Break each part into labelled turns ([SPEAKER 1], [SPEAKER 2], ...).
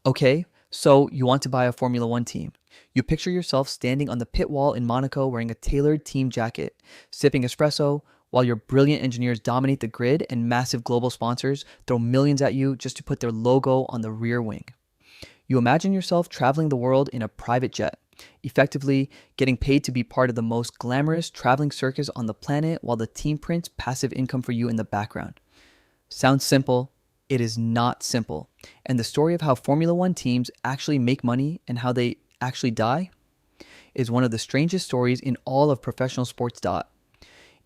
[SPEAKER 1] Okay, so you want to buy a Formula One team. You picture yourself standing on the pit wall in Monaco wearing a tailored team jacket, sipping espresso, while your brilliant engineers dominate the grid and massive global sponsors throw millions at you just to put their logo on the rear wing. You imagine yourself traveling the world in a private jet, effectively getting paid to be part of the most glamorous traveling circus on the planet while the team prints passive income for you in the background. Sounds simple. It is not simple. And the story of how Formula One teams actually make money and how they actually die is one of the strangest stories in all of professional sports.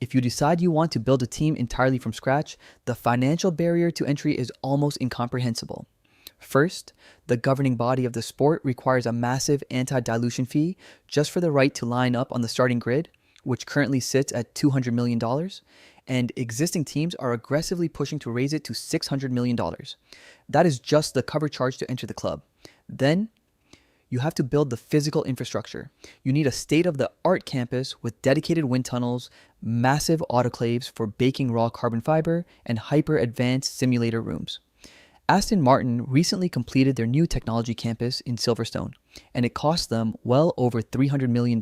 [SPEAKER 1] If you decide you want to build a team entirely from scratch, the financial barrier to entry is almost incomprehensible. First, the governing body of the sport requires a massive anti-dilution fee just for the right to line up on the starting grid, which currently sits at $200 million, and existing teams are aggressively pushing to raise it to $600 million. That is just the cover charge to enter the club. Then, you have to build the physical infrastructure. You need a state-of-the-art campus with dedicated wind tunnels, massive autoclaves for baking raw carbon fiber, and hyper-advanced simulator rooms. Aston Martin recently completed their new technology campus in Silverstone, and it cost them well over $300 million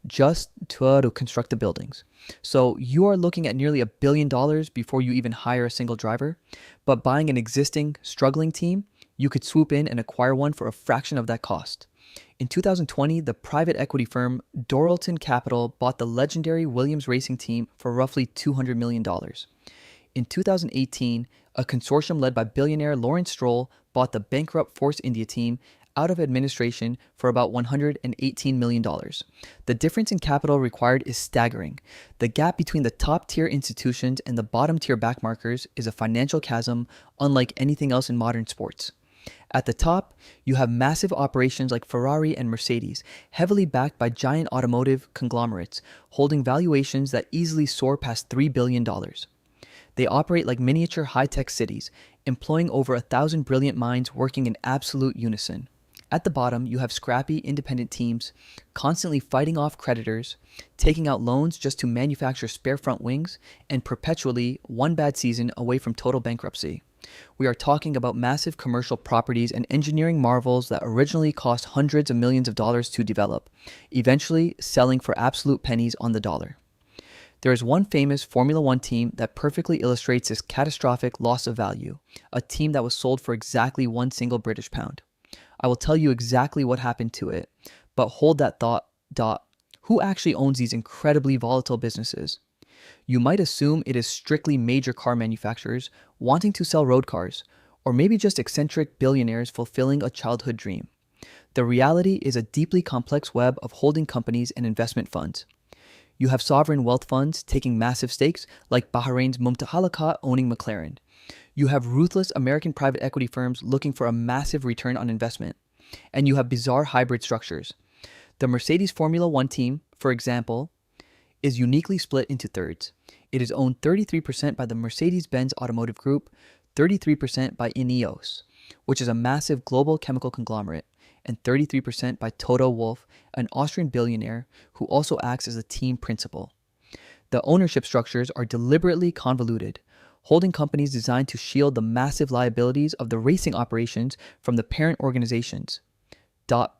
[SPEAKER 1] just to construct the buildings. So you are looking at nearly $1 billion before you even hire a single driver, but buying an existing, struggling team, you could swoop in and acquire one for a fraction of that cost. In 2020, the private equity firm Doralton Capital bought the legendary Williams racing team for roughly $200 million. In 2018, a consortium led by billionaire Lawrence Stroll bought the bankrupt Force India team out of administration for about $118 million. The difference in capital required is staggering. The gap between the top-tier institutions and the bottom-tier backmarkers is a financial chasm unlike anything else in modern sports. At the top, you have massive operations like Ferrari and Mercedes, heavily backed by giant automotive conglomerates, holding valuations that easily soar past $3 billion. They operate like miniature high-tech cities, employing over 1,000 brilliant minds working in absolute unison. At the bottom, you have scrappy, independent teams, constantly fighting off creditors, taking out loans just to manufacture spare front wings, and perpetually one bad season away from total bankruptcy. We are talking about massive commercial properties and engineering marvels that originally cost hundreds of millions of dollars to develop, eventually selling for absolute pennies on the dollar. There is one famous Formula One team that perfectly illustrates this catastrophic loss of value, a team that was sold for exactly one single British pound. I will tell you exactly what happened to it, but hold that thought. Who actually owns these incredibly volatile businesses? You might assume it is strictly major car manufacturers wanting to sell road cars, or maybe just eccentric billionaires fulfilling a childhood dream. The reality is a deeply complex web of holding companies and investment funds. You have sovereign wealth funds taking massive stakes, like Bahrain's Mumtahalakat owning McLaren. You have ruthless American private equity firms looking for a massive return on investment. And you have bizarre hybrid structures. The Mercedes Formula One team, for example, is uniquely split into thirds. It is owned 33% by the Mercedes-Benz Automotive Group, 33% by Ineos, which is a massive global chemical conglomerate, and 33% by Toto Wolff, an Austrian billionaire who also acts as a team principal. The ownership structures are deliberately convoluted, holding companies designed to shield the massive liabilities of the racing operations from the parent organizations. But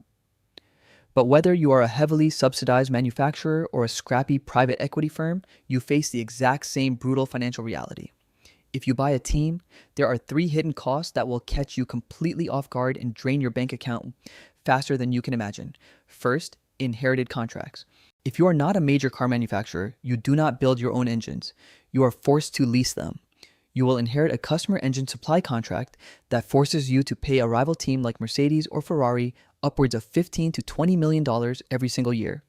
[SPEAKER 1] whether you are a heavily subsidized manufacturer or a scrappy private equity firm, you face the exact same brutal financial reality. If you buy a team, there are 3 hidden costs that will catch you completely off guard and drain your bank account faster than you can imagine. First, inherited contracts. If you are not a major car manufacturer, you do not build your own engines. You are forced to lease them. You will inherit a customer engine supply contract that forces you to pay a rival team like Mercedes or Ferrari upwards of $15 to $20 million every single year,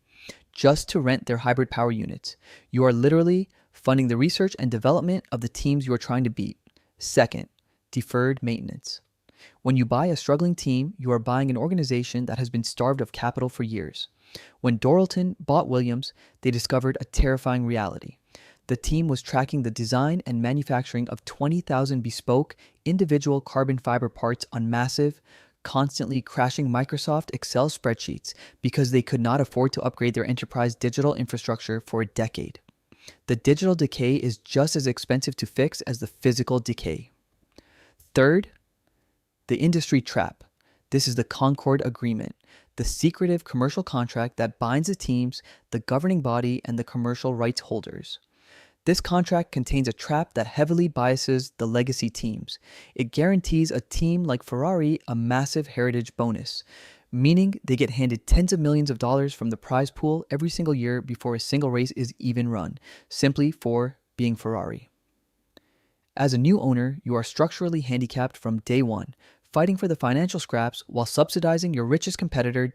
[SPEAKER 1] just to rent their hybrid power units. You are literally funding the research and development of the teams you are trying to beat. Second, deferred maintenance. When you buy a struggling team, you are buying an organization that has been starved of capital for years. When Doralton bought Williams, they discovered a terrifying reality. The team was tracking the design and manufacturing of 20,000 bespoke, individual carbon fiber parts on massive, constantly crashing Microsoft Excel spreadsheets because they could not afford to upgrade their enterprise digital infrastructure for a decade. The digital decay is just as expensive to fix as the physical decay. Third, the industry trap. This is the Concord Agreement, the secretive commercial contract that binds the teams, the governing body, and the commercial rights holders. This contract contains a trap that heavily biases the legacy teams. It guarantees a team like Ferrari a massive heritage bonus, meaning they get handed tens of millions of dollars from the prize pool every single year before a single race is even run, simply for being Ferrari. As a new owner, you are structurally handicapped from day one, fighting for the financial scraps while subsidizing your richest competitor.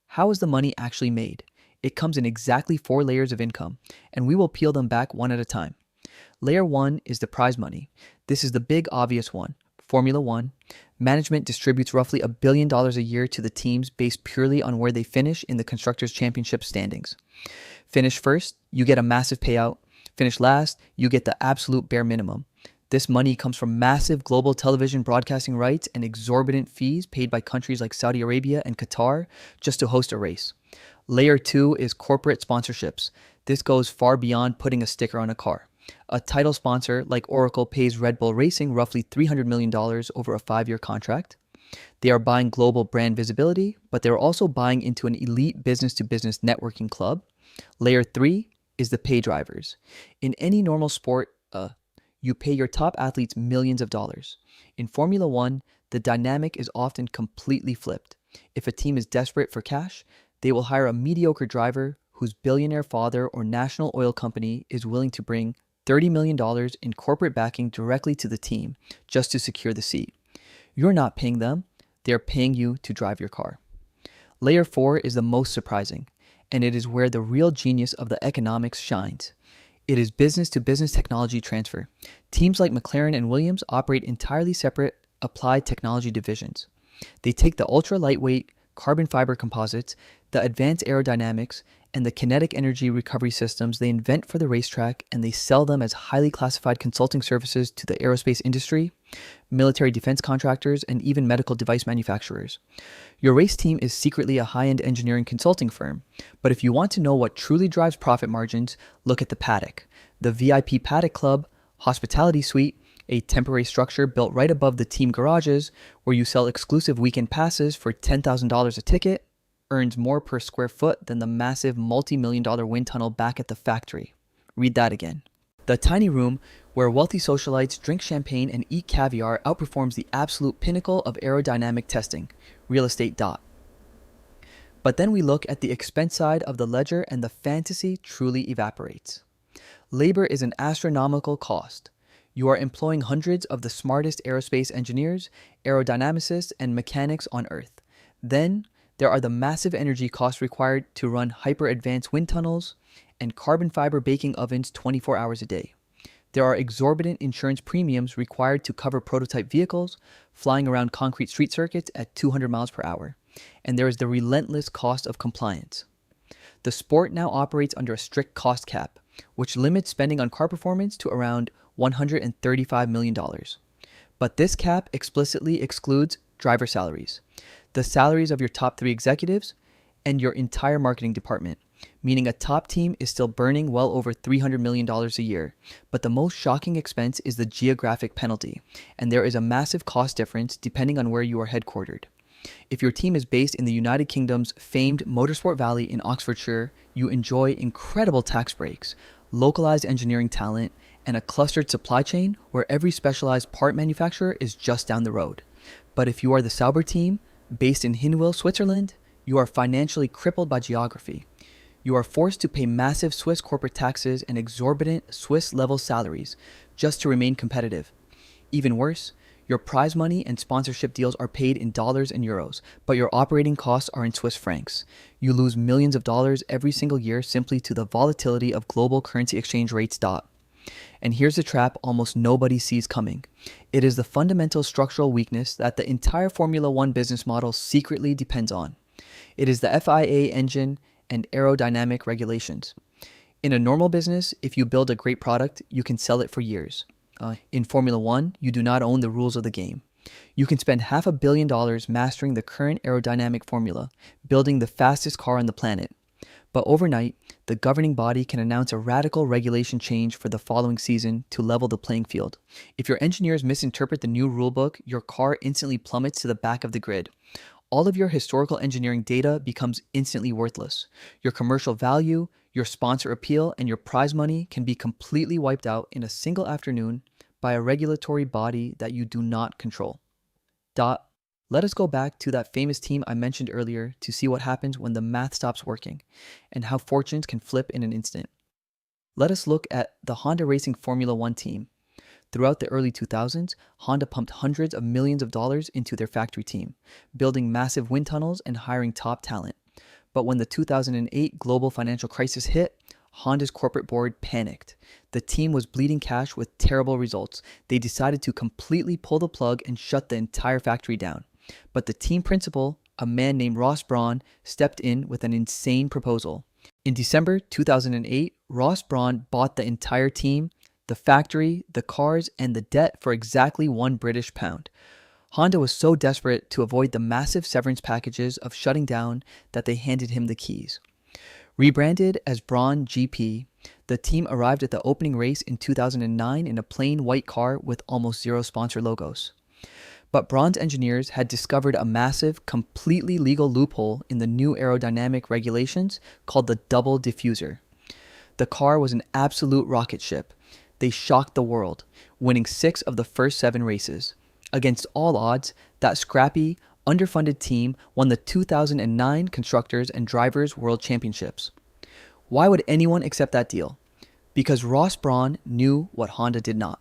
[SPEAKER 1] How is the money actually made? It comes in exactly 4 layers of income, and we will peel them back one at a time. Layer 1 is the prize money. This is the big obvious one. Formula One. Management distributes roughly $1 billion a year to the teams based purely on where they finish in the Constructors' Championship standings. Finish first, you get a massive payout. Finish last, you get the absolute bare minimum. This money comes from massive global television broadcasting rights and exorbitant fees paid by countries like Saudi Arabia and Qatar just to host a race. Layer 2 is corporate sponsorships. This goes far beyond putting a sticker on a car. A title sponsor like Oracle pays Red Bull Racing roughly $300 million over a 5-year contract. They are buying global brand visibility, but they're also buying into an elite business-to-business networking club. Layer 3 is the pay drivers. In any normal sport, you pay your top athletes millions of dollars. In Formula One, the dynamic is often completely flipped. If a team is desperate for cash, they will hire a mediocre driver whose billionaire father or national oil company is willing to bring $30 million in corporate backing directly to the team just to secure the seat. You're not paying them, they're paying you to drive your car. Layer 4 is the most surprising, and it is where the real genius of the economics shines. It is business-to-business technology transfer. Teams like McLaren and Williams operate entirely separate applied technology divisions. They take the ultra-lightweight carbon fiber composites, the advanced aerodynamics, and the kinetic energy recovery systems they invent for the racetrack, and they sell them as highly classified consulting services to the aerospace industry, military defense contractors, and even medical device manufacturers. Your race team is secretly a high-end engineering consulting firm, but if you want to know what truly drives profit margins, look at the paddock. The VIP Paddock Club, Hospitality Suite, a temporary structure built right above the team garages where you sell exclusive weekend passes for $10,000 a ticket, earns more per square foot than the massive multi-million-dollar wind tunnel back at the factory. Read that again. The tiny room where wealthy socialites drink champagne and eat caviar outperforms the absolute pinnacle of aerodynamic testing, real estate. But then we look at the expense side of the ledger and the fantasy truly evaporates. Labor is an astronomical cost. You are employing hundreds of the smartest aerospace engineers, aerodynamicists, and mechanics on Earth. Then there are the massive energy costs required to run hyper-advanced wind tunnels and carbon fiber baking ovens 24 hours a day. There are exorbitant insurance premiums required to cover prototype vehicles flying around concrete street circuits at 200 miles per hour. And there is the relentless cost of compliance. The sport now operates under a strict cost cap, which limits spending on car performance to around $135 million. But this cap explicitly excludes driver salaries, the salaries of your top 3 executives, and your entire marketing department, meaning a top team is still burning well over $300 million a year. But the most shocking expense is the geographic penalty, and there is a massive cost difference depending on where you are headquartered. If your team is based in the United Kingdom's famed Motorsport Valley in Oxfordshire, you enjoy incredible tax breaks, localized engineering talent, and a clustered supply chain where every specialized part manufacturer is just down the road. But if you are the Sauber team, based in Hinwil, Switzerland, you are financially crippled by geography. You are forced to pay massive Swiss corporate taxes and exorbitant Swiss-level salaries just to remain competitive. Even worse, your prize money and sponsorship deals are paid in dollars and euros, but your operating costs are in Swiss francs. You lose millions of dollars every single year simply to the volatility of global currency exchange rates. And here's the trap almost nobody sees coming. It is the fundamental structural weakness that the entire Formula One business model secretly depends on. It is the FIA engine and aerodynamic regulations. In a normal business, if you build a great product, you can sell it for years. In Formula One, you do not own the rules of the game. You can spend $500 million mastering the current aerodynamic formula, building the fastest car on the planet. But overnight, the governing body can announce a radical regulation change for the following season to level the playing field. If your engineers misinterpret the new rulebook, your car instantly plummets to the back of the grid. All of your historical engineering data becomes instantly worthless. Your commercial value, your sponsor appeal, and your prize money can be completely wiped out in a single afternoon by a regulatory body that you do not control. Let us go back to that famous team I mentioned earlier to see what happens when the math stops working and how fortunes can flip in an instant. Let us look at the Honda Racing Formula One team. Throughout the early 2000s, Honda pumped hundreds of millions of dollars into their factory team, building massive wind tunnels and hiring top talent. But when the 2008 global financial crisis hit, Honda's corporate board panicked. The team was bleeding cash with terrible results. They decided to completely pull the plug and shut the entire factory down. But the team principal, a man named Ross Brawn, stepped in with an insane proposal. In December 2008, Ross Brawn bought the entire team, the factory, the cars, and the debt for exactly £1 British. Honda was so desperate to avoid the massive severance packages of shutting down that they handed him the keys. Rebranded as Brawn GP, the team arrived at the opening race in 2009 in a plain white car with almost zero sponsor logos. But Brawn's engineers had discovered a massive, completely legal loophole in the new aerodynamic regulations called the double diffuser. The car was an absolute rocket ship. They shocked the world, winning 6 of the first 7 races. Against all odds, that scrappy, underfunded team won the 2009 Constructors and Drivers World Championships. Why would anyone accept that deal? Because Ross Brawn knew what Honda did not.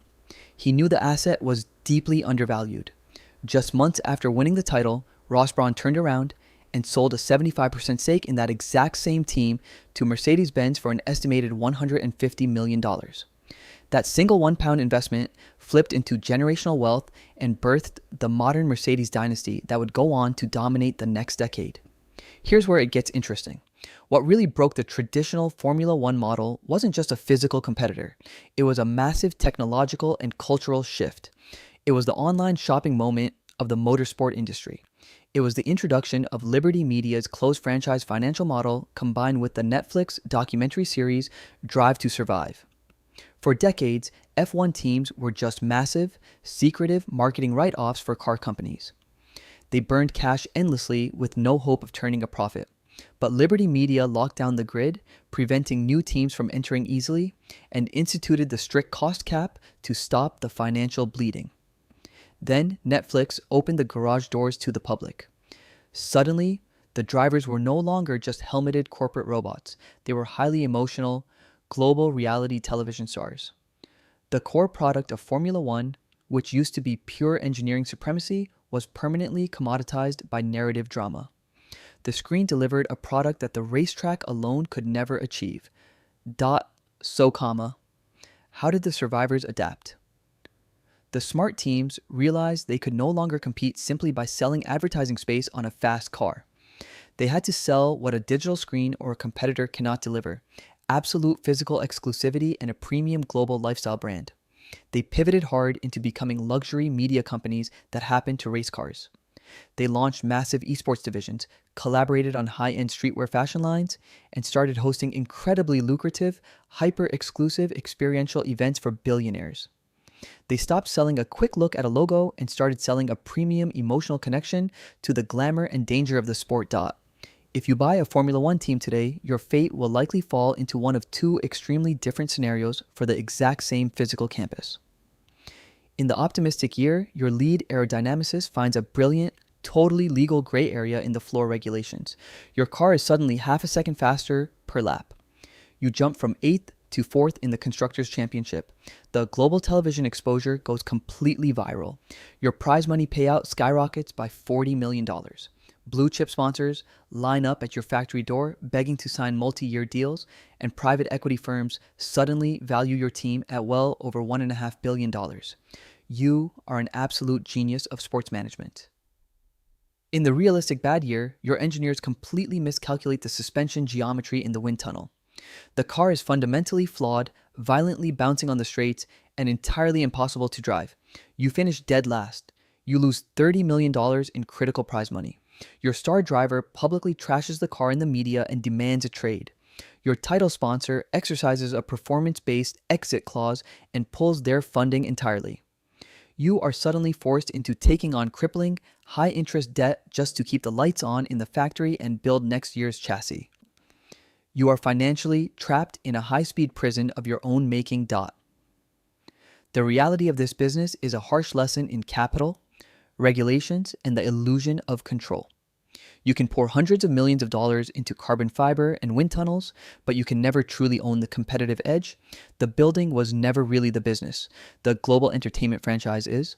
[SPEAKER 1] He knew the asset was deeply undervalued. Just months after winning the title, Ross Brawn turned around and sold a 75% stake in that exact same team to Mercedes-Benz for an estimated $150 million. That single £1 investment flipped into generational wealth and birthed the modern Mercedes dynasty that would go on to dominate the next decade. Here's where it gets interesting. What really broke the traditional Formula One model wasn't just a physical competitor. It was a massive technological and cultural shift. It was the online shopping moment of the motorsport industry. It was the introduction of Liberty Media's closed franchise financial model combined with the Netflix documentary series Drive to Survive. For decades, F1 teams were just massive, secretive marketing write-offs for car companies. They burned cash endlessly with no hope of turning a profit. But Liberty Media locked down the grid, preventing new teams from entering easily, and instituted the strict cost cap to stop the financial bleeding. Then Netflix opened the garage doors to the public. Suddenly, the drivers were no longer just helmeted corporate robots. They were highly emotional, global reality television stars. The core product of Formula One, which used to be pure engineering supremacy, was permanently commoditized by narrative drama. The screen delivered a product that the racetrack alone could never achieve. How did the survivors adapt? The smart teams realized they could no longer compete simply by selling advertising space on a fast car. They had to sell what a digital screen or a competitor cannot deliver: absolute physical exclusivity and a premium global lifestyle brand. They pivoted hard into becoming luxury media companies that happened to race cars. They launched massive esports divisions, collaborated on high-end streetwear fashion lines, and started hosting incredibly lucrative, hyper-exclusive experiential events for billionaires. They stopped selling a quick look at a logo and started selling a premium emotional connection to the glamour and danger of the sport. If you buy a Formula One team today, your fate will likely fall into one of 2 extremely different scenarios for the exact same physical campus. In the optimistic year, your lead aerodynamicist finds a brilliant, totally legal gray area in the floor regulations. Your car is suddenly half a second faster per lap. You jump from 8th to 4th in the Constructors' Championship. The global television exposure goes completely viral. Your prize money payout skyrockets by $40 million. Blue chip sponsors line up at your factory door begging to sign multi-year deals, and private equity firms suddenly value your team at well over $1.5 billion. You are an absolute genius of sports management. In the realistic bad year, your engineers completely miscalculate the suspension geometry in the wind tunnel. The car is fundamentally flawed, violently bouncing on the straights, and entirely impossible to drive. You finish dead last. You lose $30 million in critical prize money. Your star driver publicly trashes the car in the media and demands a trade. Your title sponsor exercises a performance-based exit clause and pulls their funding entirely. You are suddenly forced into taking on crippling, high-interest debt just to keep the lights on in the factory and build next year's chassis. You are financially trapped in a high-speed prison of your own making. The reality of this business is a harsh lesson in capital, regulations, and the illusion of control. You can pour hundreds of millions of dollars into carbon fiber and wind tunnels, but you can never truly own the competitive edge. The building was never really the business. The global entertainment franchise is.